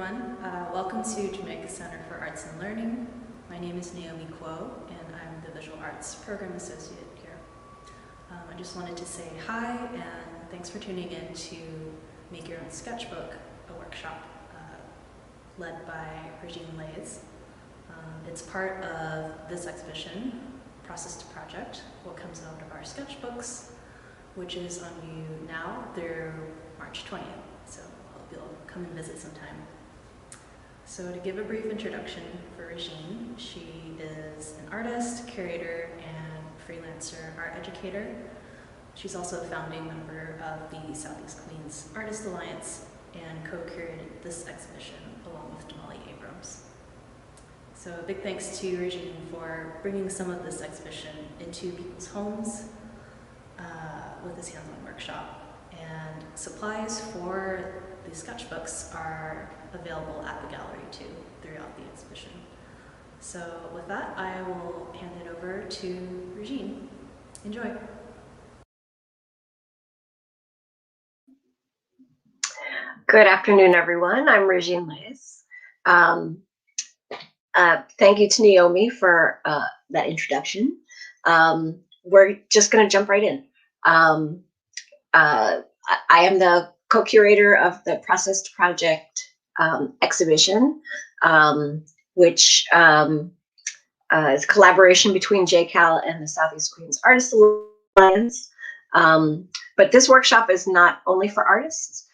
everyone. Welcome to Jamaica Center for Arts and Learning. My name is Naomi Kuo, and I'm the Visual Arts Program Associate here. I just wanted to say hi, and thanks for tuning in to Make Your Own Sketchbook, a workshop led by Rejin Leys. It's part of this exhibition, Process to Project, what comes out of our sketchbooks, which is on view now through March 20th. So I hope you'll come and visit sometime. So to give a brief introduction for Rejin, she is an artist, curator, and freelancer art educator. She's also a founding member of the Southeast Queens Artist Alliance and co-curated this exhibition along with Damali Abrams. So a big thanks to Rejin for bringing some of this exhibition into people's homes with this hands-on workshop. And supplies for the sketchbooks are available at the gallery too throughout the exhibition. So with that, I will hand it over to Rejin. Enjoy. Good afternoon, everyone. I'm Rejin Leys. Thank you to Naomi for that introduction. We're just going to jump right in. I am the co-curator of the Process to Project exhibition, which is a collaboration between JCAL and the Southeast Queens Artist Alliance. But this workshop is not only for artists,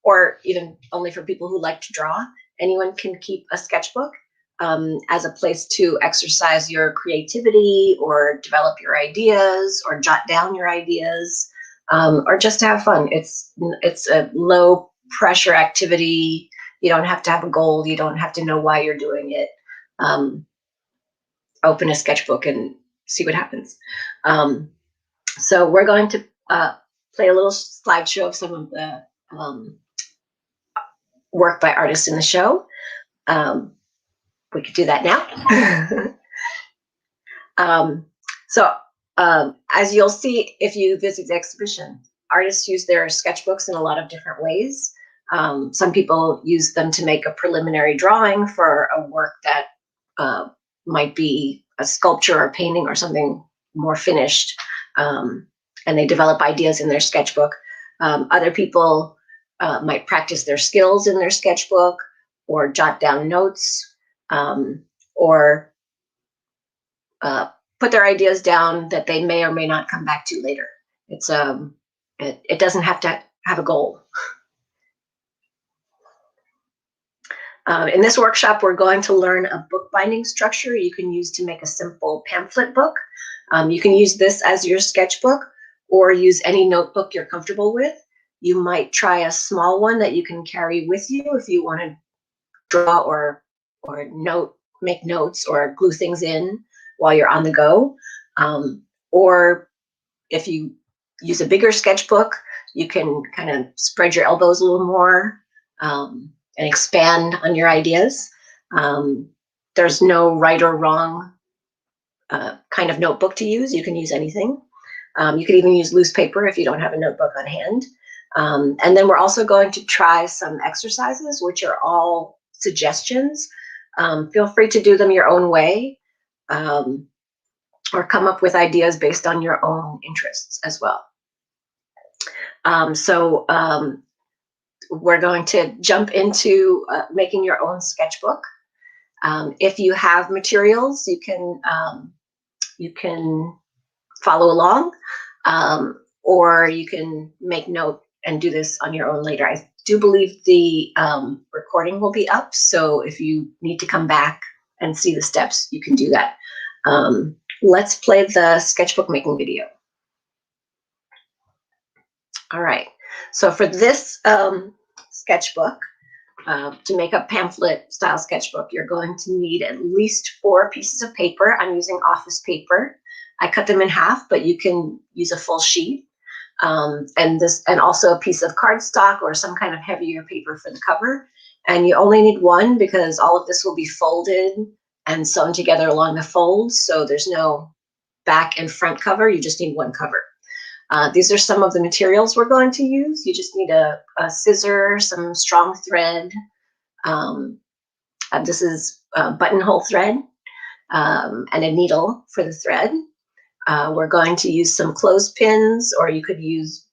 or even only for people who like to draw. Anyone can keep a sketchbook as a place to exercise your creativity or develop your ideas or jot down your ideas. Or just to have fun. It's a low pressure activity. You don't have to have a goal. You don't have to know why you're doing it. Open a sketchbook and see what happens. So we're going to play a little slideshow of some of the work by artists in the show. We could do that now. As you'll see if you visit the exhibition, artists use their sketchbooks in a lot of different ways. Some people use them to make a preliminary drawing for a work that might be a sculpture or painting or something more finished, and they develop ideas in their sketchbook. Other people might practice their skills in their sketchbook or jot down notes, or put their ideas down that they may or may not come back to later. It's it doesn't have to have a goal. In this workshop, we're going to learn a bookbinding structure you can use to make a simple pamphlet book. You can use this as your sketchbook or use any notebook you're comfortable with. You might try a small one that you can carry with you if you want to draw or make notes or glue things in while you're on the go. Or if you use a bigger sketchbook, you can kind of spread your elbows a little more and expand on your ideas. There's no right or wrong kind of notebook to use. You can use anything. You could even use loose paper if you don't have a notebook on hand. And then we're also going to try some exercises, which are all suggestions. Feel free to do them your own way. Or come up with ideas based on your own interests as well. We're going to jump into making your own sketchbook. If you have materials, you can follow along, or you can make note and do this on your own later. I do believe the recording will be up, so if you need to come back and see the steps, you can do that. Let's play the sketchbook making video. All right, so for this sketchbook, to make a pamphlet style sketchbook, you're going to need at least 4 pieces of paper. I'm using office paper. I cut them in half, but you can use a full sheet. And also a piece of cardstock or some kind of heavier paper for the cover. And you only need one because all of this will be folded and sewn together along the folds. So there's no back and front cover. You just need one cover. These are some of the materials we're going to use. You just need a scissor, some strong thread, This is a buttonhole thread and a needle for the thread. We're going to use some clothespins, or you could use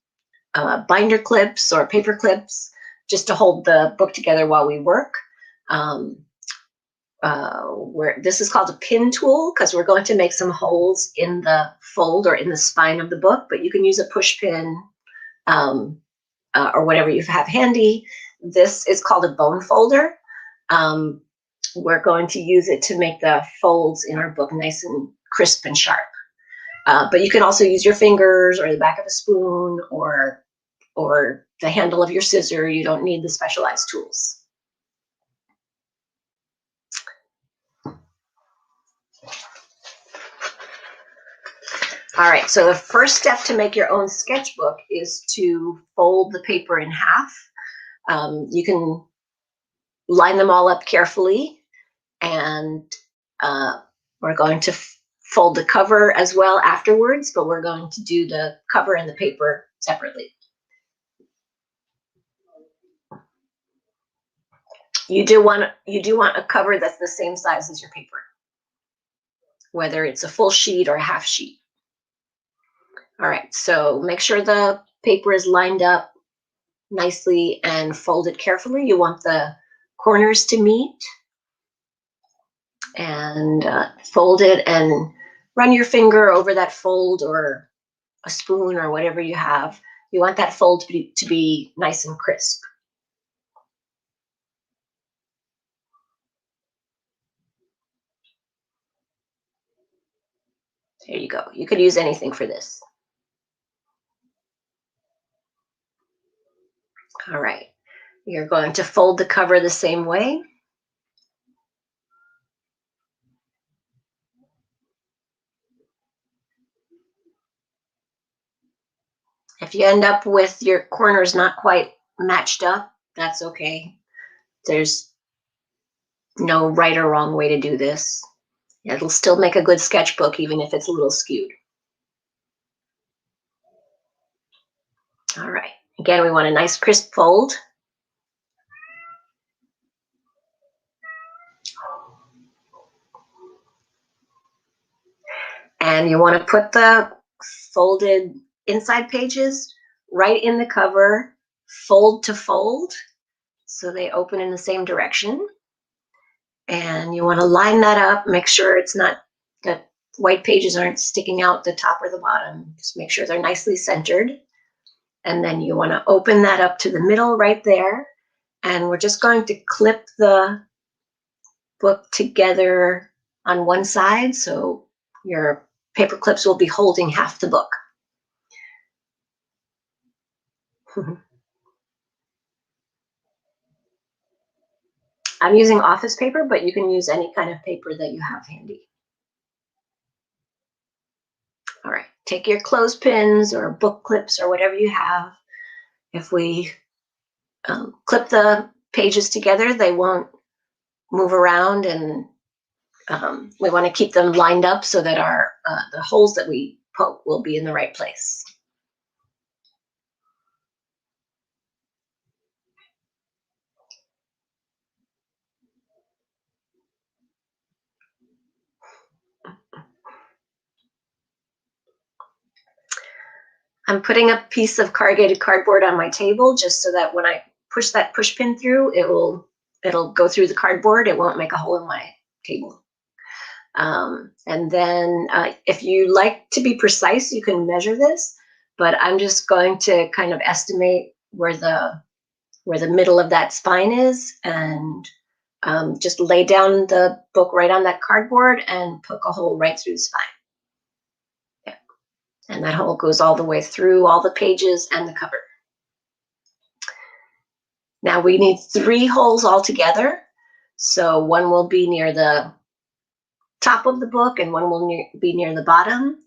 binder clips or paper clips just to hold the book together while we work. This is called a pin tool because we're going to make some holes in the fold or in the spine of the book, but you can use a push pin or whatever you have handy. This is called a bone folder. We're going to use it to make the folds in our book nice and crisp and sharp. But you can also use your fingers or the back of a spoon or the handle of your scissor. You don't need the specialized tools. All right, so the first step to make your own sketchbook is to fold the paper in half. You can line them all up carefully, and we're going to fold the cover as well afterwards, but we're going to do the cover and the paper separately. You do want a cover that's the same size as your paper, whether it's a full sheet or a half sheet. All right, so make sure the paper is lined up nicely and folded carefully. You want the corners to meet, and fold it and run your finger over that fold or a spoon or whatever you have. You want that fold to be nice and crisp. There you go. You could use anything for this. All right. You're going to fold the cover the same way. If you end up with your corners not quite matched up, that's okay. There's no right or wrong way to do this. It'll still make a good sketchbook even if it's a little skewed. All right. Again, we want a nice crisp fold. And you want to put the folded inside pages right in the cover, fold to fold, so they open in the same direction. And you want to line that up, make sure it's not, the white pages aren't sticking out the top or the bottom. Just make sure they're nicely centered. And then you want to open that up to the middle right there. And we're just going to clip the book together on one side, so your paper clips will be holding half the book. I'm using office paper, but you can use any kind of paper that you have handy. All right, take your clothespins or book clips or whatever you have. If we clip the pages together, they won't move around, and we want to keep them lined up so that our the holes that we poke will be in the right place. I'm putting a piece of corrugated cardboard on my table just so that when I push that push pin through, it'll go through the cardboard. It won't make a hole in my table. And then if you like to be precise, you can measure this, but I'm just going to kind of estimate where the middle of that spine is, and just lay down the book right on that cardboard and poke a hole right through the spine. Yeah. And that hole goes all the way through all the pages and the cover. Now we need 3 holes altogether. So one will be near the top of the book and one will be near the bottom.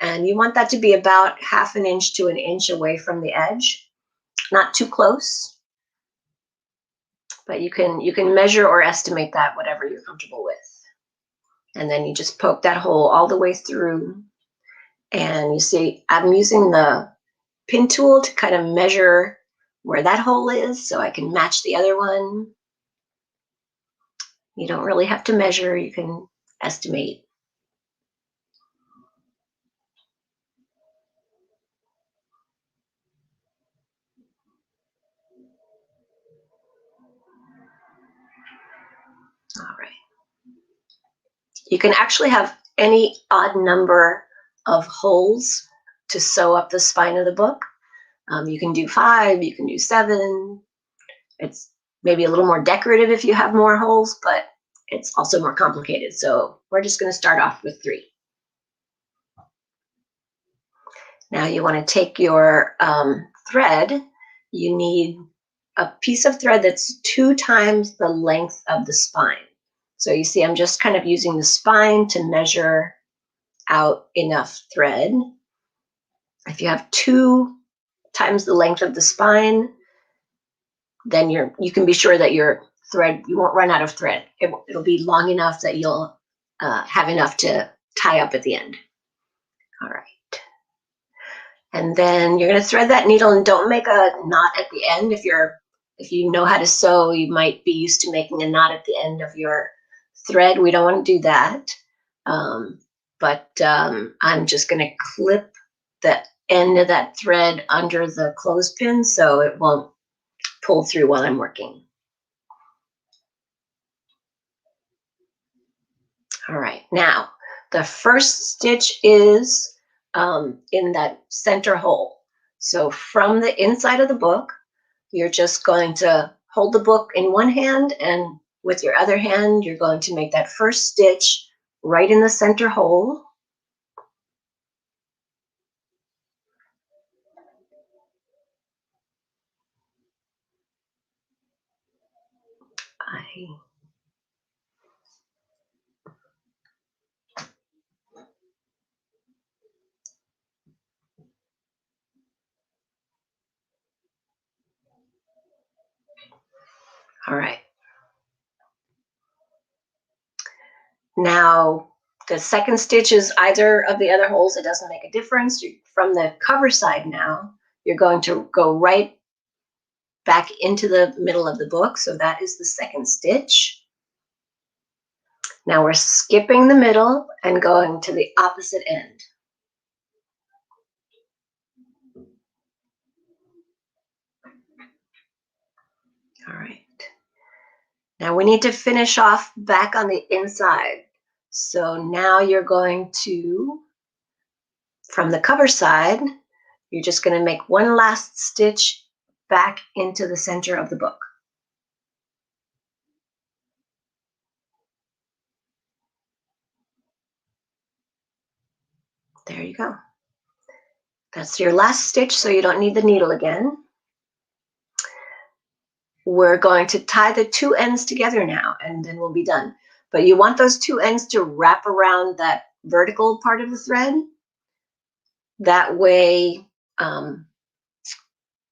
And you want that to be about 1/2 inch to 1 inch away from the edge, not too close. But you can measure or estimate that, whatever you're comfortable with. And then you just poke that hole all the way through. And you see, I'm using the pin tool to kind of measure where that hole is so I can match the other one. You don't really have to measure, you can estimate. All right. You can actually have any odd number of holes to sew up the spine of the book. You can do 5, you can do 7. It's maybe a little more decorative if you have more holes, but it's also more complicated. So we're just going to start off with 3. Now you want to take your thread. You need a piece of thread that's 2 times the length of the spine. So you see, I'm just kind of using the spine to measure out enough thread. If you have 2 times the length of the spine, then you can be sure that your thread, you won't run out of thread. It'll be long enough that you'll have enough to tie up at the end. All right. And then you're going to thread that needle, and don't make a knot at the end. If you know how to sew, you might be used to making a knot at the end of your thread. We don't want to do that. I'm just going to clip the end of that thread under the clothespin so it won't pull through while I'm working. All right, now the first stitch is in that center hole. So from the inside of the book, you're just going to hold the book in one hand, and with your other hand, you're going to make that first stitch right in the center hole. All right. Now, the second stitch is either of the other holes. It doesn't make a difference. From the cover side now, you're going to go right back into the middle of the book. So that is the second stitch. Now we're skipping the middle and going to the opposite end. All right. Now we need to finish off back on the inside. So now you're going to, from the cover side, you're just going to make one last stitch back into the center of the book. There you go. That's your last stitch, so you don't need the needle again. We're going to tie the 2 ends together now, and then we'll be done. But you want those 2 ends to wrap around that vertical part of the thread. That way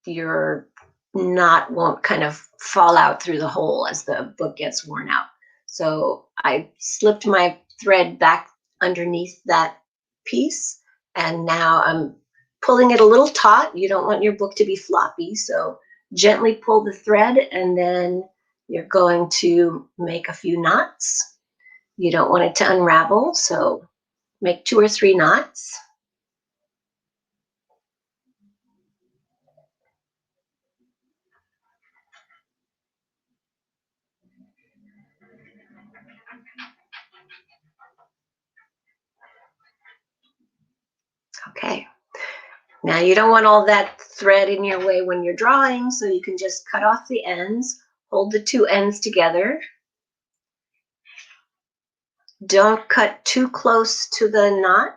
your knot won't kind of fall out through the hole as the book gets worn out. So I slipped my thread back underneath that piece, and now I'm pulling it a little taut. You don't want your book to be floppy, so gently pull the thread, and then you're going to make a few knots. You don't want it to unravel, so make 2 or 3 knots. Okay. Now you don't want all that thread in your way when you're drawing, so you can just cut off the ends, hold the 2 ends together. Don't cut too close to the knot.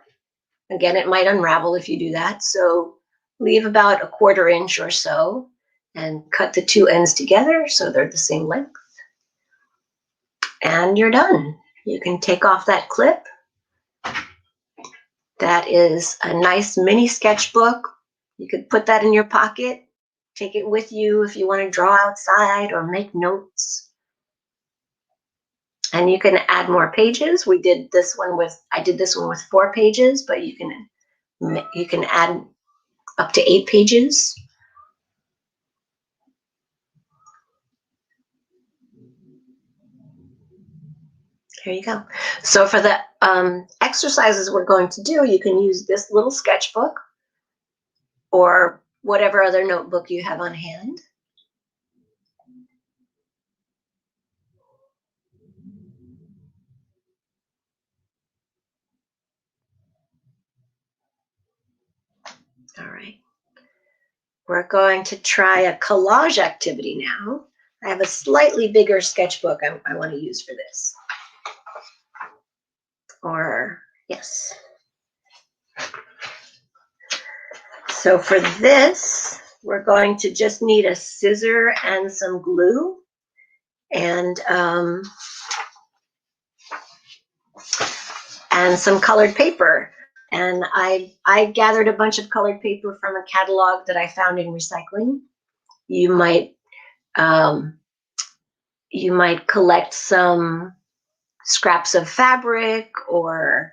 Again, it might unravel if you do that, so leave about a 1/4 inch or so and cut the 2 ends together so they're the same length. And you're done. You can take off that clip. That is a nice mini sketchbook. You could put that in your pocket, take it with you if you want to draw outside or make notes. And you can add more pages. I did this one with 4 pages, but you can add up to 8 pages. Here you go. So for the exercises we're going to do, you can use this little sketchbook or whatever other notebook you have on hand. All right. We're going to try a collage activity now. I have a slightly bigger sketchbook I want to use for this. Or, yes. So for this, we're going to just need a scissor and some glue and some colored paper. And I gathered a bunch of colored paper from a catalog that I found in recycling. You might collect some scraps of fabric or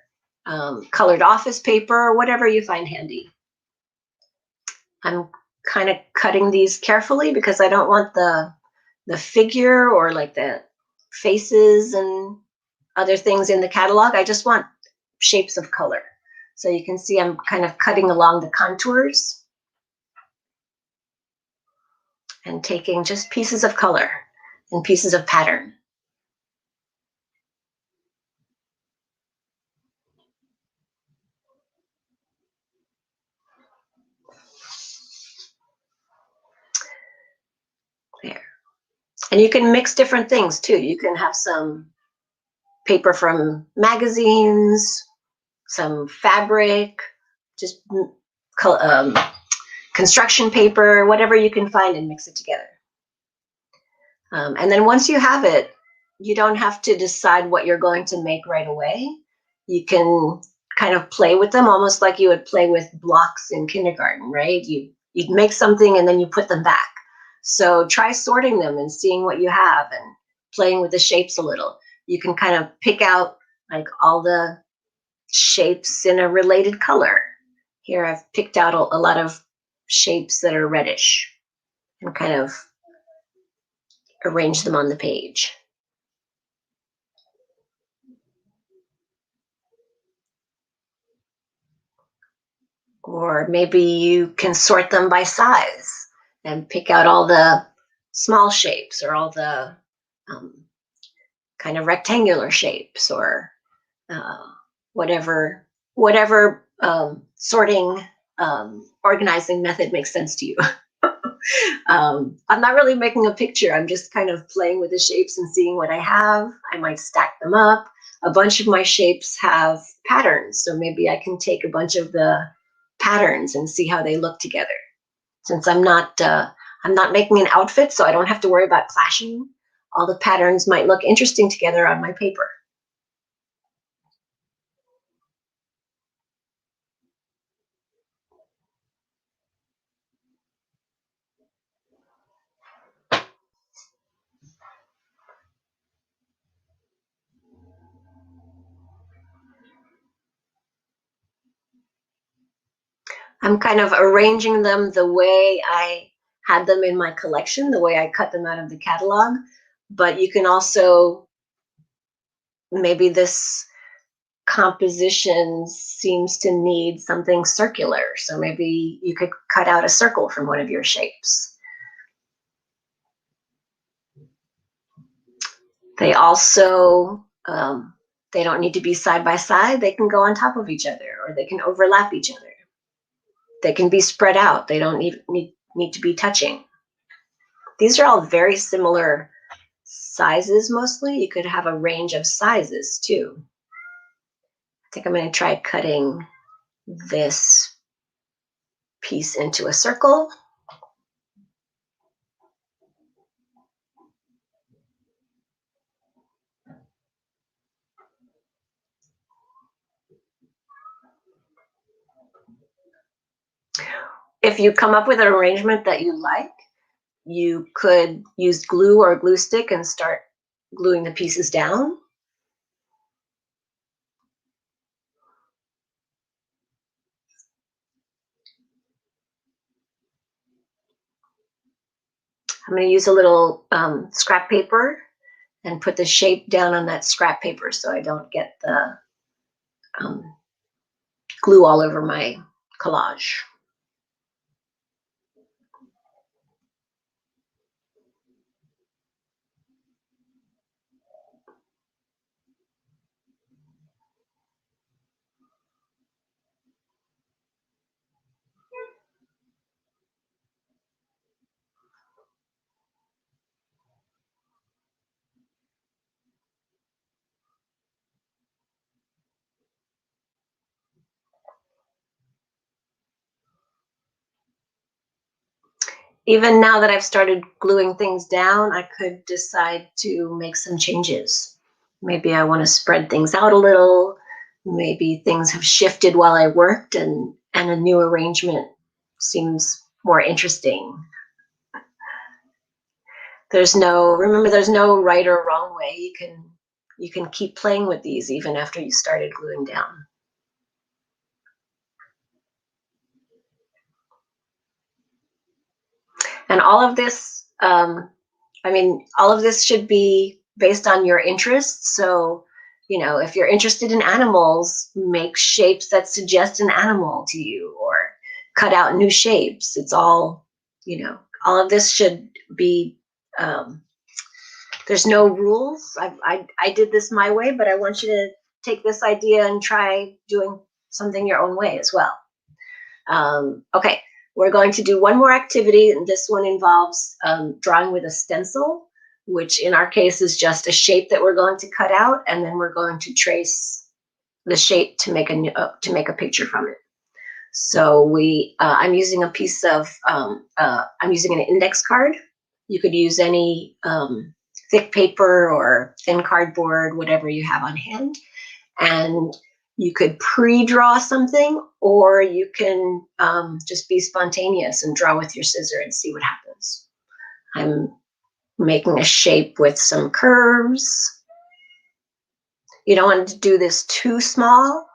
colored office paper or whatever you find handy. I'm kind of cutting these carefully because I don't want the figure or like the faces and other things in the catalog. I just want shapes of color. So you can see I'm kind of cutting along the contours and taking just pieces of color and pieces of pattern. There. And you can mix different things too. You can have some paper from magazines, some fabric, just construction paper, whatever you can find, and mix it together. And then once you have it, you don't have to decide what you're going to make right away. You can kind of play with them almost like you would play with blocks in kindergarten, right? You'd make something and then you put them back. So try sorting them and seeing what you have and playing with the shapes a little. You can kind of pick out like all the shapes in a related color. Here I've picked out a lot of shapes that are reddish and kind of arrange them on the page. Or maybe you can sort them by size and pick out all the small shapes or all the kind of rectangular shapes or whatever sorting, organizing method makes sense to you. I'm not really making a picture. I'm just kind of playing with the shapes and seeing what I have. I might stack them up. A bunch of my shapes have patterns, so maybe I can take a bunch of the patterns and see how they look together. Since I'm not making an outfit, so I don't have to worry about clashing. All the patterns might look interesting together on my paper. I'm kind of arranging them the way I had them in my collection, the way I cut them out of the catalog. But you can also, maybe this composition seems to need something circular. So maybe you could cut out a circle from one of your shapes. They also, they don't need to be side by side. They can go on top of each other or they can overlap each other. They can be spread out. They don't need to be touching. These are all very similar sizes mostly. You could have a range of sizes too. I think I'm going to try cutting this piece into a circle. If you come up with an arrangement that you like, you could use glue or a glue stick and start gluing the pieces down. I'm going to use a little scrap paper and put the shape down on that scrap paper so I don't get the glue all over my collage. Even now that I've started gluing things down, I could decide to make some changes. Maybe I want to spread things out a little. Maybe things have shifted while I worked and a new arrangement seems more interesting. Remember, there's no right or wrong way. You can keep playing with these even after you started gluing down. And all of this, all of this should be based on your interests. So, if you're interested in animals, make shapes that suggest an animal to you, or cut out new shapes. It's all, all of this should be, there's no rules. I did this my way, but I want you to take this idea and try doing something your own way as well. Okay. We're going to do one more activity, and this one involves drawing with a stencil, which in our case is just a shape that we're going to cut out, and then we're going to trace the shape to make a picture from it. So I'm using a piece of I'm using an index card. You could use any thick paper or thin cardboard, whatever you have on hand, and you could pre-draw something, or you can just be spontaneous and draw with your scissor and see what happens. I'm making a shape with some curves. You don't want to do this too small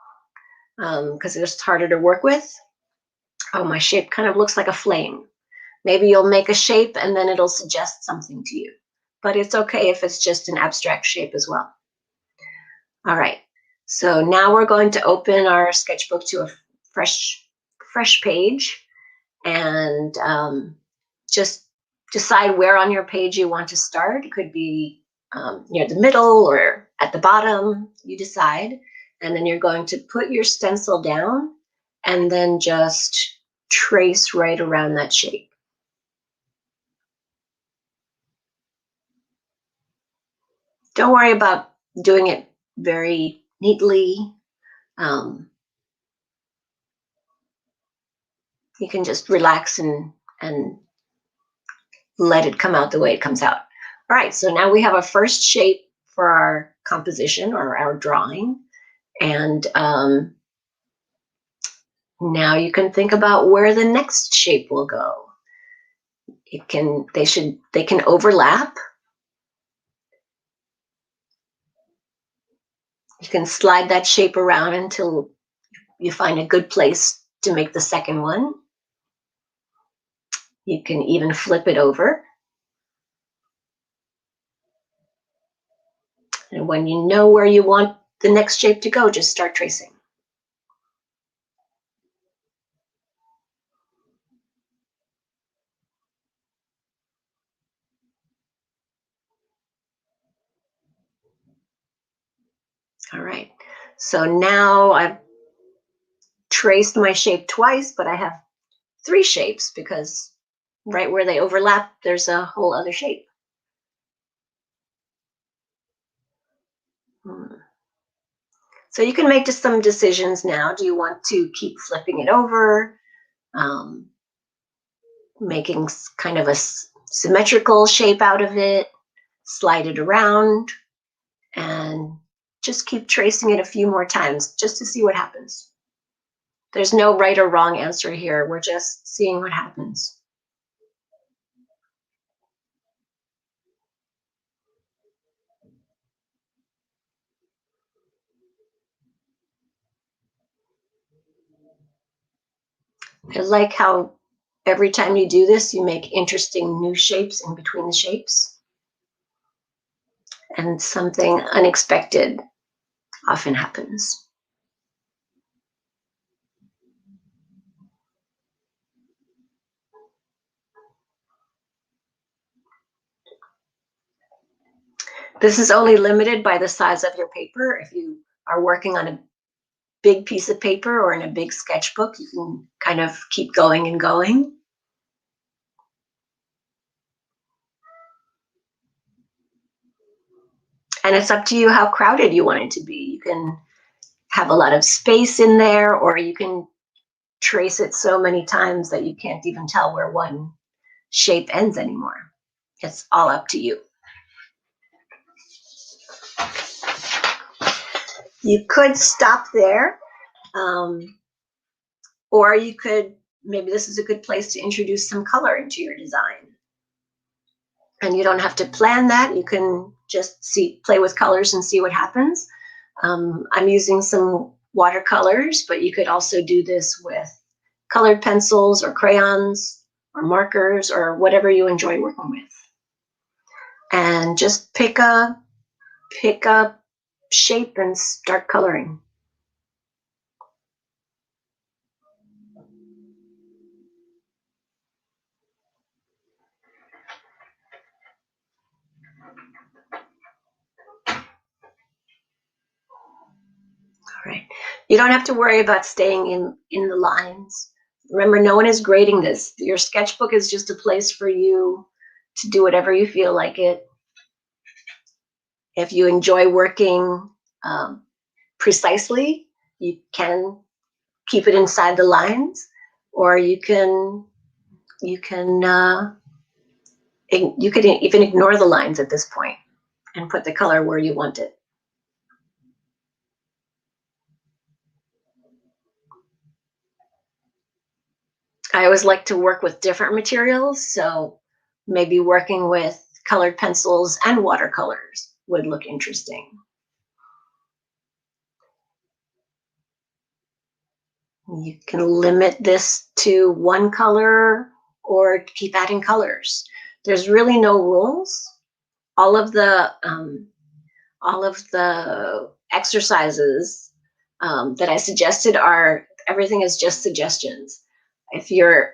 because it's harder to work with. Oh, my shape kind of looks like a flame. Maybe you'll make a shape and then it'll suggest something to you. But it's okay if it's just an abstract shape as well. All right. So now we're going to open our sketchbook to a fresh page, and just decide where on your page you want to start. It could be near the middle or at the bottom, you decide. And then you're going to put your stencil down and then just trace right around that shape. Don't worry about doing it very neatly. You can just relax and let it come out the way it comes out. All right, so now we have a first shape for our composition or our drawing. And now you can think about where the next shape will go. They can overlap. You can slide that shape around until you find a good place to make the second one. You can even flip it over. And when you know where you want the next shape to go, just start tracing. All right, so now I've traced my shape twice, but I have 3 shapes because right where they overlap, there's a whole other shape. So you can make just some decisions now. Do you want to keep flipping it over, making kind of a symmetrical shape out of it, slide it around, and just keep tracing it a few more times just to see what happens. There's no right or wrong answer here. We're just seeing what happens. I like how every time you do this, you make interesting new shapes in between the shapes. and something unexpected often happens. This is only limited by the size of your paper. If you are working on a big piece of paper or in a big sketchbook, you can kind of keep going and going. And it's up to you how crowded you want it to be. You can have a lot of space in there, or you can trace it so many times that you can't even tell where one shape ends anymore. It's all up to you. You could stop there, or you could, maybe this is a good place to introduce some color into your design. And you don't have to plan that. You can just play with colors and see what happens. I'm using some watercolors, but you could also do this with colored pencils or crayons or markers or whatever you enjoy working with. And just pick a shape and start coloring. All right. You don't have to worry about staying in the lines. Remember, no one is grading this. Your sketchbook is just a place for you to do whatever you feel like it. If you enjoy working precisely, you can keep it inside the lines, or you can even ignore the lines at this point and put the color where you want it. I always like to work with different materials, so maybe working with colored pencils and watercolors would look interesting. You can limit this to one color or keep adding colors. There's really no rules. All of the exercises that I suggested everything is just suggestions. If your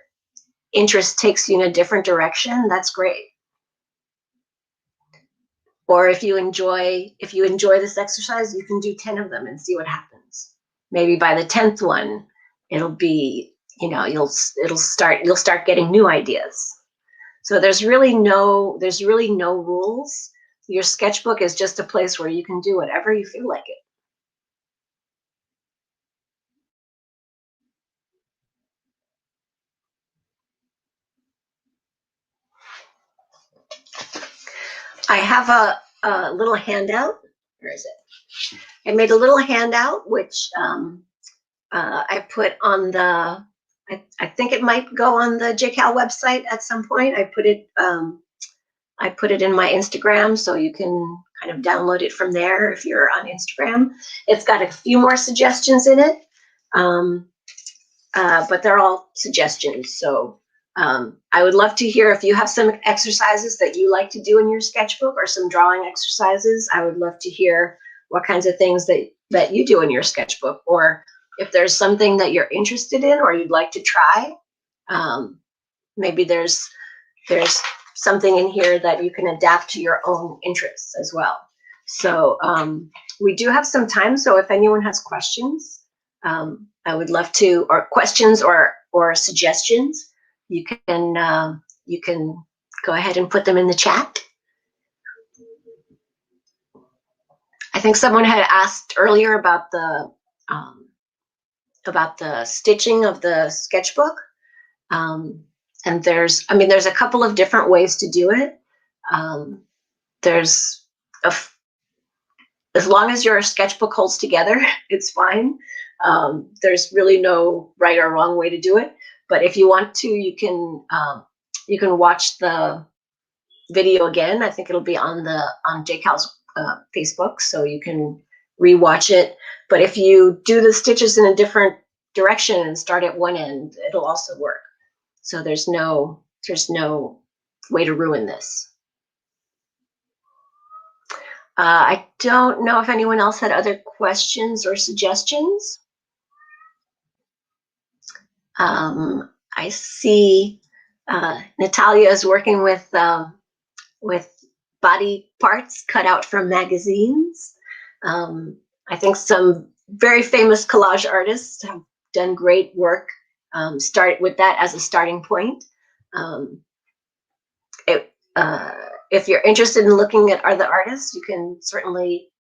interest takes you in a different direction, that's great. Or if you enjoy this exercise, you can do 10 of them and see what happens. Maybe by the 10th one, it'll be, you'll start getting new ideas. So there's really no rules. Your sketchbook is just a place where you can do whatever you feel like it. I have a little handout. Where is it? I made a little handout, which I put on the, I think it might go on the JCAL website at some point. I put it in my Instagram, so you can kind of download it from there if you're on Instagram. It's got a few more suggestions in it, but they're all suggestions. So I would love to hear if you have some exercises that you like to do in your sketchbook or some drawing exercises. I would love to hear what kinds of things that you do in your sketchbook, or if there's something that you're interested in or you'd like to try. Maybe there's something in here that you can adapt to your own interests as well. So we do have some time, so if anyone has questions, I would love to, or questions or suggestions, you can go ahead and put them in the chat. I think someone had asked earlier about the stitching of the sketchbook. And there's a couple of different ways to do it. As long as your sketchbook holds together, it's fine. There's really no right or wrong way to do it. But if you want to, you can watch the video again. I think it'll be on JCAL's Facebook, so you can rewatch it. But if you do the stitches in a different direction and start at one end, it'll also work. So there's no way to ruin this. I don't know if anyone else had other questions or suggestions. I see Natalia is working with body parts cut out from magazines. I think some very famous collage artists have done great work. Start with that as a starting point. If you're interested in looking at other artists, you can certainly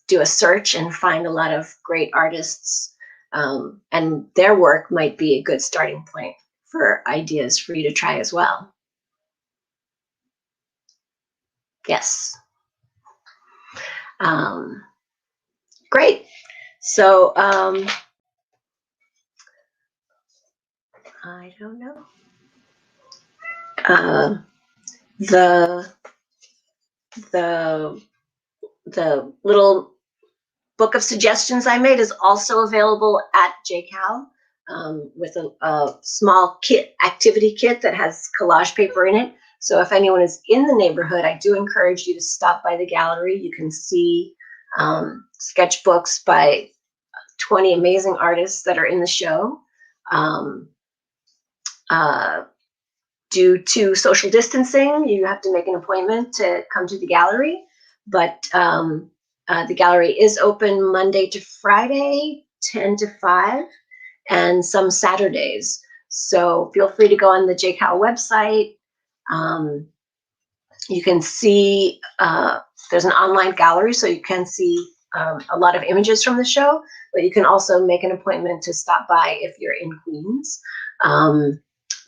do a search and find a lot of great artists, and their work might be a good starting point for ideas for you to try as well. Yes. Great. So I don't know. The little book of suggestions I made is also available at JCAL, with a small activity kit that has collage paper in it. So if anyone is in the neighborhood, I do encourage you to stop by the gallery. You can see sketchbooks by 20 amazing artists that are in the show. Due to social distancing, you have to make an appointment to come to the gallery, but the gallery is open Monday to Friday, 10 to 5, and some Saturdays. So feel free to go on the JCAL website. You can see there's an online gallery, so you can see a lot of images from the show, but you can also make an appointment to stop by if you're in Queens.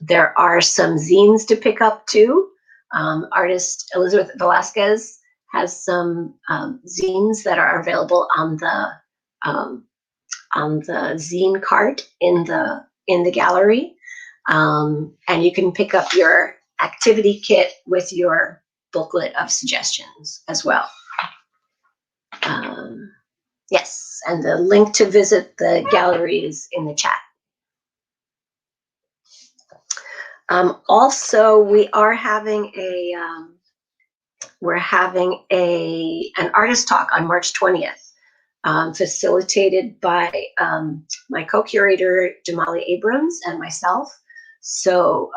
There are some zines to pick up too. Artist Elizabeth Velazquez has some zines that are available on the zine cart in the gallery, and you can pick up your activity kit with your booklet of suggestions as well. Yes, and the link to visit the gallery is in the chat. Also, we are having an artist talk on March 20th, facilitated by my co-curator Jamali Abrams and myself. So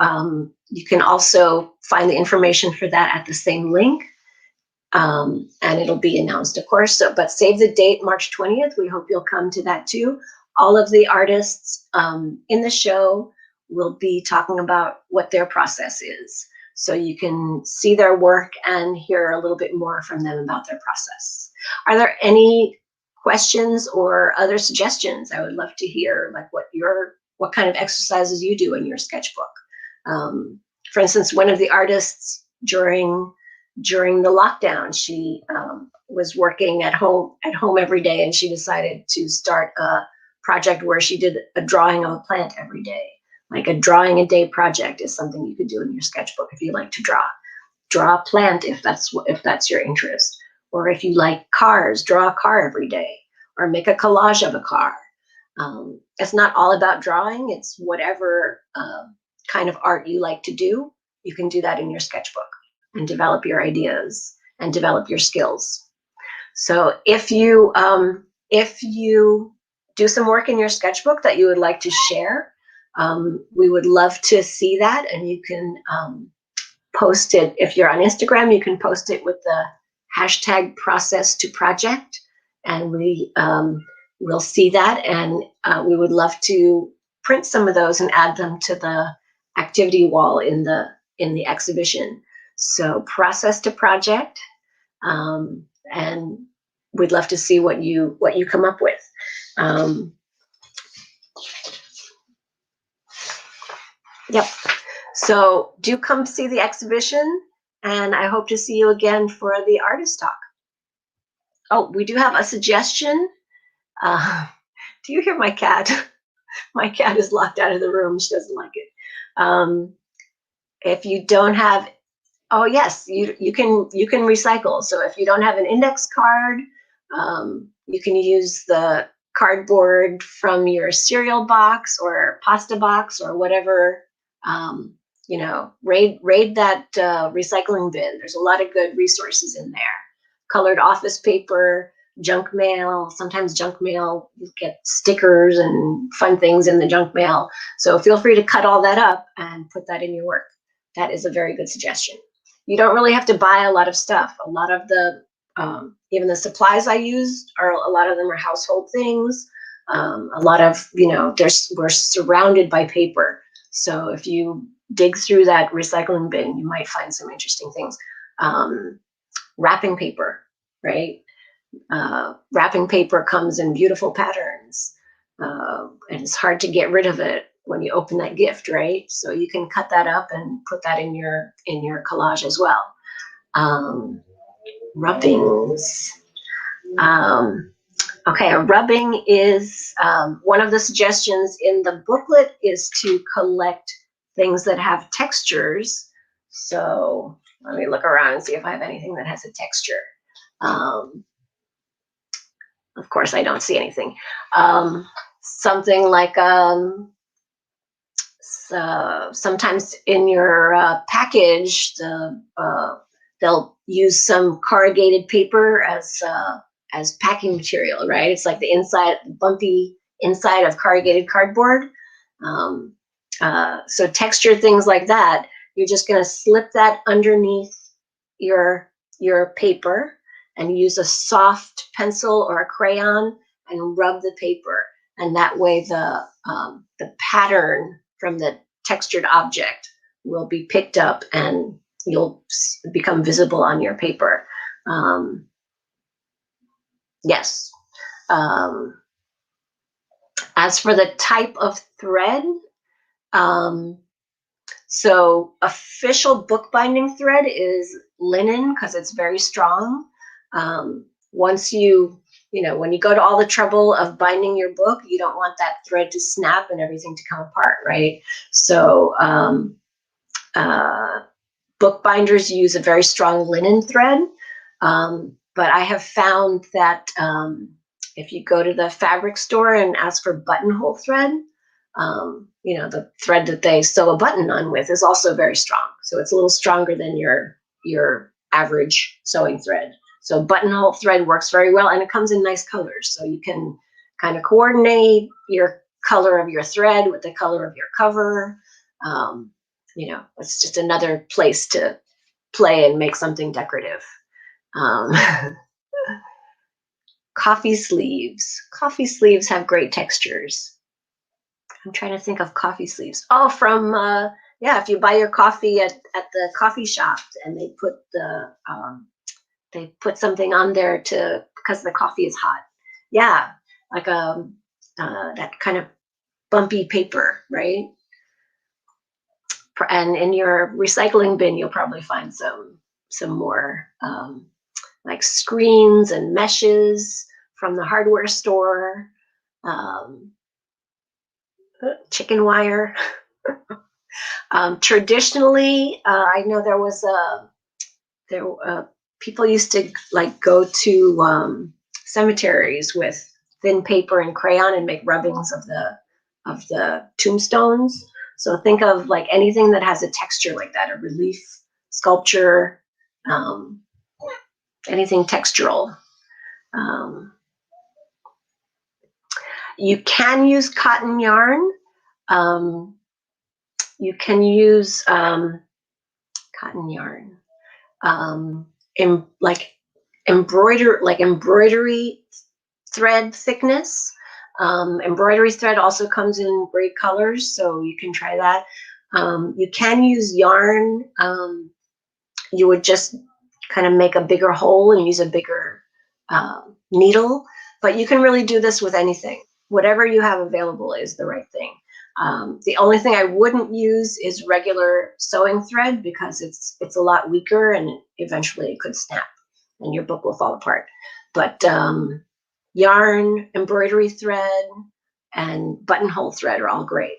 you can also find the information for that at the same link, and it'll be announced, of course. So, but save the date, March 20th. We hope you'll come to that too. All of the artists in the show will be talking about what their process is, so you can see their work and hear a little bit more from them about their process. Are there any questions or other suggestions? I would love to hear, like, what kind of exercises you do in your sketchbook. For instance, one of the artists during the lockdown, she was working at home every day, and she decided to start a project where she did a drawing of a plant every day. Like a drawing a day project is something you could do in your sketchbook if you like to draw a plant if that's your interest, or if you like cars, draw a car every day, or make a collage of a car. It's not all about drawing. It's whatever kind of art you like to do. You can do that in your sketchbook and develop your ideas and develop your skills. So if you do some work in your sketchbook that you would like to share, we would love to see that, and you can post it. If you're on Instagram, you can post it with the hashtag #process2project, and we'll see that, and we would love to print some of those and add them to the activity wall in the exhibition. So process2project, and we'd love to see what you come up with. Yep. So do come see the exhibition, and I hope to see you again for the artist talk. Oh, we do have a suggestion. Do you hear my cat? My cat is locked out of the room. She doesn't like it. If you don't have, oh yes, you can recycle. So if you don't have an index card, you can use the cardboard from your cereal box or pasta box or whatever. Raid that recycling bin. There's a lot of good resources in there. colored office paper, junk mail. Sometimes junk mail, you get stickers and fun things in the junk mail. So feel free to cut all that up and put that in your work. That is a very good suggestion. You don't really have to buy a lot of stuff. A lot of the, even the supplies I used a lot of them are household things. A lot of, we're surrounded by paper. So if you dig through that recycling bin, you might find some interesting things. Wrapping paper, right? Wrapping paper comes in beautiful patterns, and it's hard to get rid of it when you open that gift, right? So you can cut that up and put that in your collage as well. Rubbings. Okay, a rubbing is one of the suggestions in the booklet is to collect things that have textures. So let me look around and see if I have anything that has a texture. Of course, I don't see anything. Something like sometimes in your package, they'll use some corrugated paper as packing material, right? It's like the bumpy inside of corrugated cardboard. So texture things like that, you're just going to slip that underneath your paper and use a soft pencil or a crayon and rub the paper. And that way the pattern from the textured object will be picked up and you'll become visible on your paper. Yes. As for the type of thread, so official bookbinding thread is linen because it's very strong. Once when you go to all the trouble of binding your book, you don't want that thread to snap and everything to come apart, right? So bookbinders use a very strong linen thread, but I have found that if you go to the fabric store and ask for buttonhole thread, the thread that they sew a button on with is also very strong. So it's a little stronger than your average sewing thread. So buttonhole thread works very well, and it comes in nice colors. So you can kind of coordinate your color of your thread with the color of your cover. It's just another place to play and make something decorative. Coffee sleeves. Coffee sleeves have great textures. I'm trying to think of coffee sleeves. Oh, from if you buy your coffee at the coffee shop and they put something on there because the coffee is hot. Yeah, like that kind of bumpy paper, right? And in your recycling bin, you'll probably find some more like screens and meshes from the hardware store. Chicken wire. Traditionally, I know people used to go to cemeteries with thin paper and crayon and make rubbings of the tombstones. So think of anything that has a texture like that, a relief, sculpture, anything textural. You can use cotton yarn. You can use cotton yarn, embroidery thread thickness. Embroidery thread also comes in great colors, so you can try that. You can use yarn. You would just kind of make a bigger hole and use a bigger needle, but you can really do this with anything. Whatever you have available is the right thing. The only thing I wouldn't use is regular sewing thread because it's a lot weaker and eventually it could snap and your book will fall apart. But yarn, embroidery thread, and buttonhole thread are all great.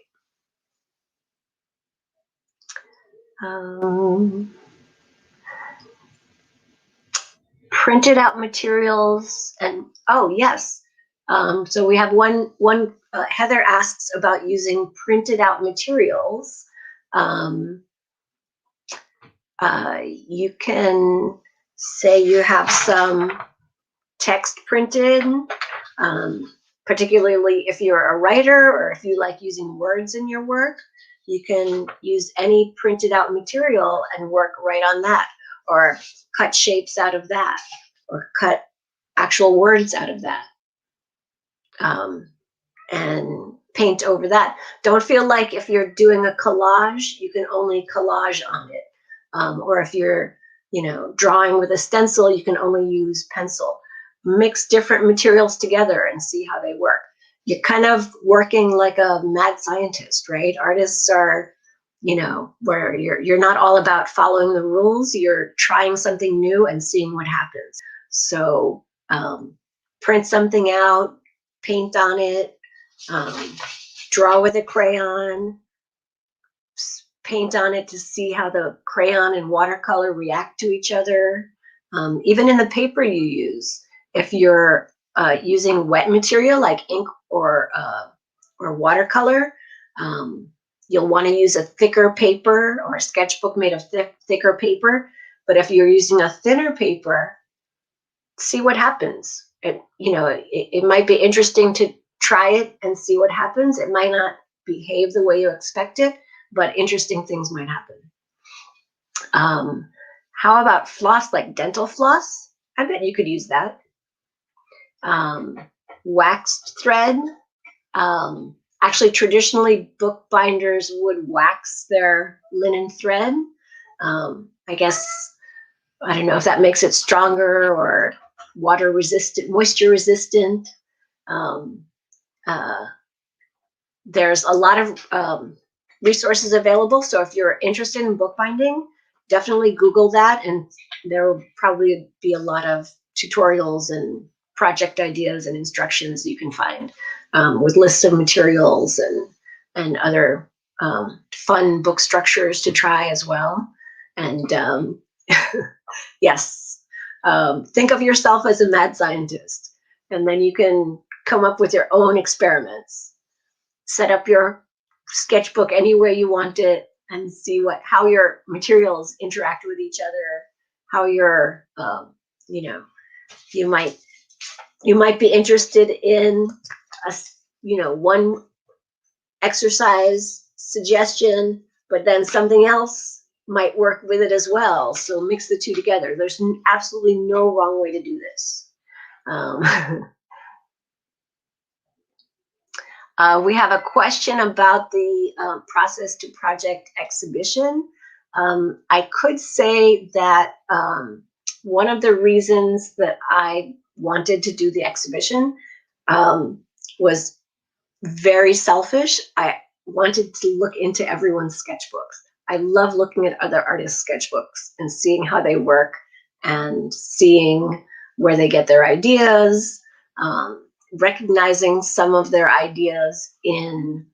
Printed out materials and yes. So we have one Heather asks about using printed out materials. You can say you have some text printed, particularly if you're a writer or if you like using words in your work, you can use any printed out material and work right on that, or cut shapes out of that, or cut actual words out of that, and paint over that. Don't feel like if you're doing a collage, you can only collage on it. Or if you're, drawing with a stencil, you can only use pencil. Mix different materials together and see how they work. You're kind of working like a mad scientist, right? Artists are, where you're not all about following the rules. You're trying something new and seeing what happens. So print something out, paint on it, draw with a crayon, paint on it to see how the crayon and watercolor react to each other. Even in the paper you use, if you're using wet material like ink or watercolor, you'll want to use a thicker paper or a sketchbook made of thicker paper. But if you're using a thinner paper, see what happens. It might be interesting to try it and see what happens. It might not behave the way you expect it, but interesting things might happen. How about floss, like dental floss? I bet you could use that. Waxed thread. Actually, traditionally, bookbinders would wax their linen thread. I guess, I don't know if that makes it stronger or water resistant, moisture resistant. There's a lot of resources available. So if you're interested in bookbinding, definitely Google that, and there will probably be a lot of tutorials and project ideas and instructions you can find with lists of materials and other fun book structures to try as well. And yes, think of yourself as a mad scientist, and then you can come up with your own experiments. Set up your sketchbook any way you want it and see how your materials interact with each other, how your you might be interested in one exercise suggestion, but then something else might work with it as well. So mix the two together. There's absolutely no wrong way to do this. We have a question about the process to project exhibition. I could say that one of the reasons that I wanted to do the exhibition was very selfish. I wanted to look into everyone's sketchbooks. I love looking at other artists' sketchbooks and seeing how they work and seeing where they get their ideas, recognizing some of their ideas in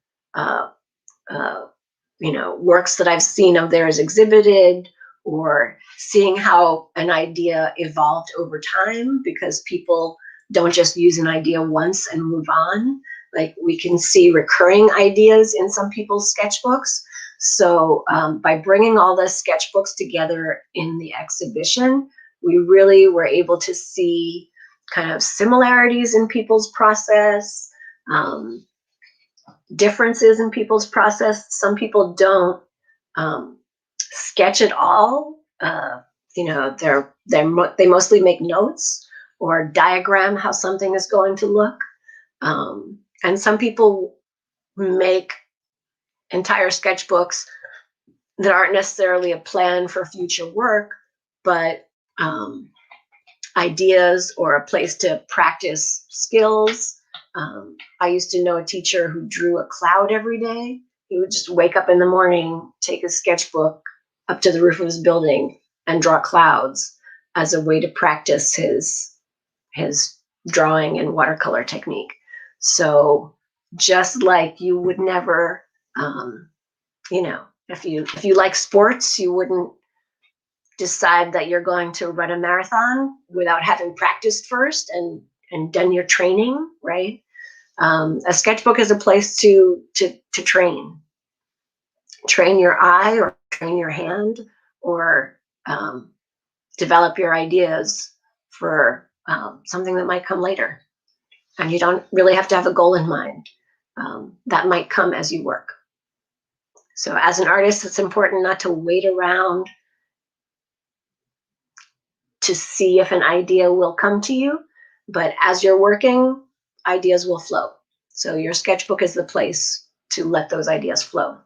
works that I've seen of theirs exhibited, or seeing how an idea evolved over time, because people don't just use an idea once and move on. Like, we can see recurring ideas in some people's sketchbooks. So by bringing all the sketchbooks together in the exhibition, we really were able to see kind of similarities in people's process, differences in people's process. Some people don't sketch at all. They mostly make notes or diagram how something is going to look. And some people make entire sketchbooks that aren't necessarily a plan for future work, but ideas or a place to practice skills. I used to know a teacher who drew a cloud every day. He would just wake up in the morning, take his sketchbook up to the roof of his building and draw clouds as a way to practice his drawing and watercolor technique. So just like you would never, if you like sports, you wouldn't decide that you're going to run a marathon without having practiced first and done your training, right? A sketchbook is a place to train your eye or train your hand, or develop your ideas for something that might come later. And you don't really have to have a goal in mind. That might come as you work. So as an artist, it's important not to wait around to see if an idea will come to you, but as you're working, ideas will flow. So your sketchbook is the place to let those ideas flow.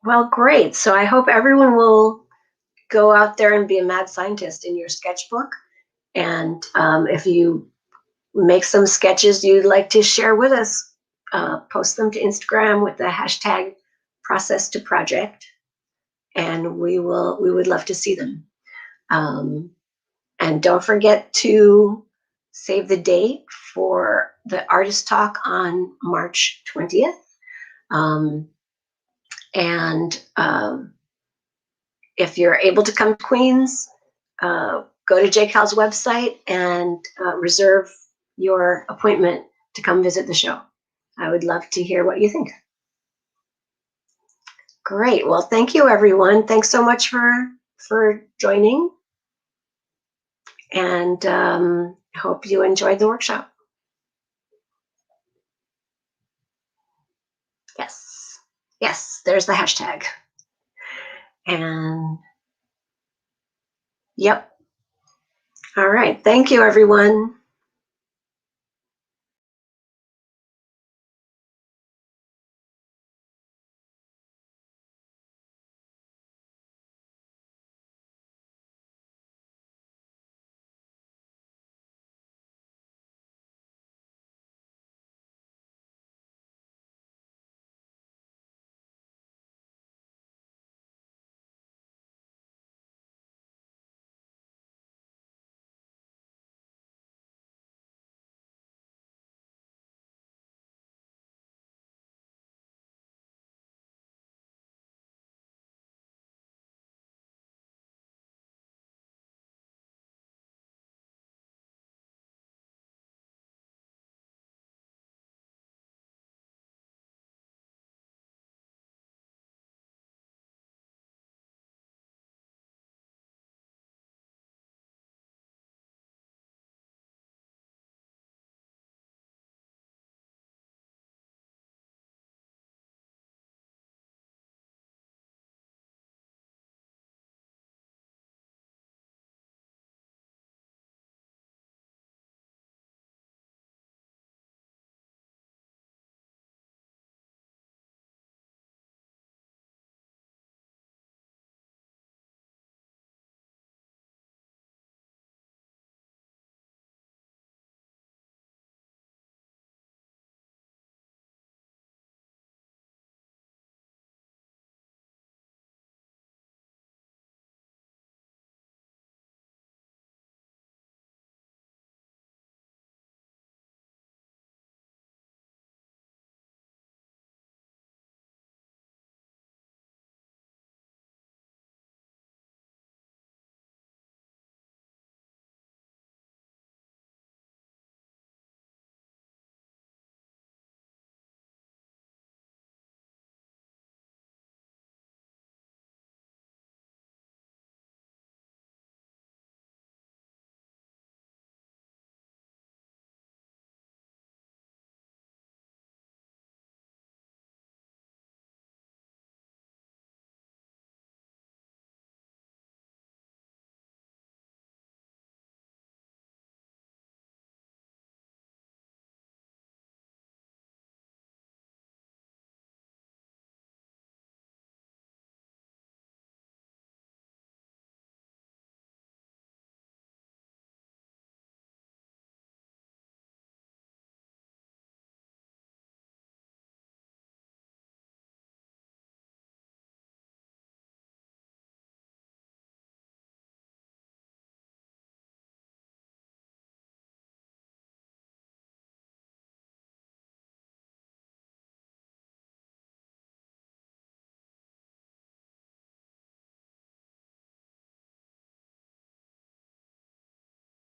Well, great. So I hope everyone will go out there and be a mad scientist in your sketchbook. And if you make some sketches you'd like to share with us, post them to Instagram with the hashtag #process2project, and we would love to see them. And don't forget to save the date for the artist talk on March 20th. If you're able to come to Queens, go to JCAL's website and reserve your appointment to come visit the show. I would love to hear what you think. Great. Well, thank you, everyone. Thanks so much for joining. And hope you enjoyed the workshop. Yes, there's the hashtag. And yep. All right. Thank you, everyone.